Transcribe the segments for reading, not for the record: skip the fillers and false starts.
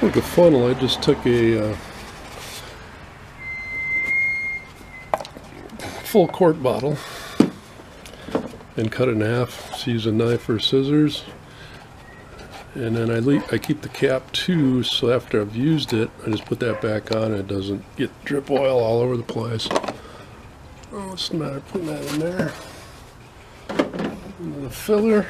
Like a funnel, I just took a full quart bottle and cut it in half. Just use a knife or scissors, and then I keep the cap too, so after I've used it, I just put that back on and it doesn't get drip oil all over the place. Oh, what's the matter? Putting that in there. Into the filler.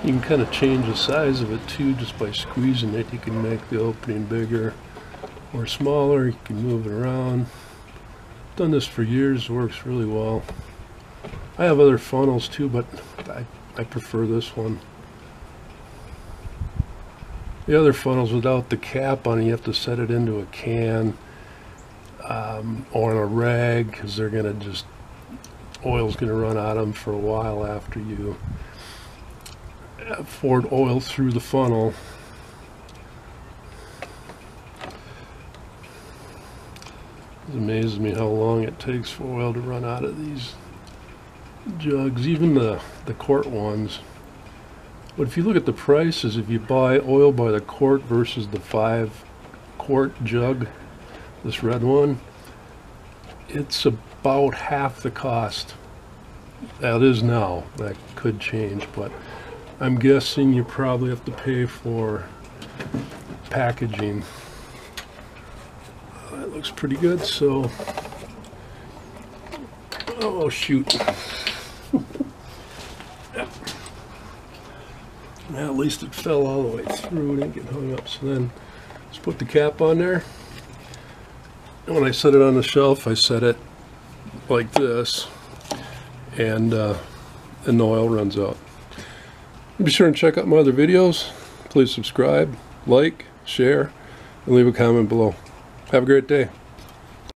You can kind of change the size of it too just by squeezing it. You can make the opening bigger or smaller. You can move it around. I've done this for years. It works really well. I have other funnels too, but I prefer this one. The other funnels without the cap on it, you have to set it into a can or in a rag, because they're gonna just, oil's gonna run out of them for a while after you poured oil through the funnel. It amazes me how long it takes for oil to run out of these jugs, even the quart ones. But if you look at the prices, if you buy oil by the quart versus the 5-quart jug, this red one, it's about half the cost. That is now. That could change, but I'm guessing you probably have to pay for packaging. That looks pretty good, so... Oh, shoot. Now, at least it fell all the way through, didn't get hung up. So then, just put the cap on there. And when I set it on the shelf, I set it like this, and the oil runs out. Be sure and check out my other videos. Please subscribe, like, share, and leave a comment below. Have a great day.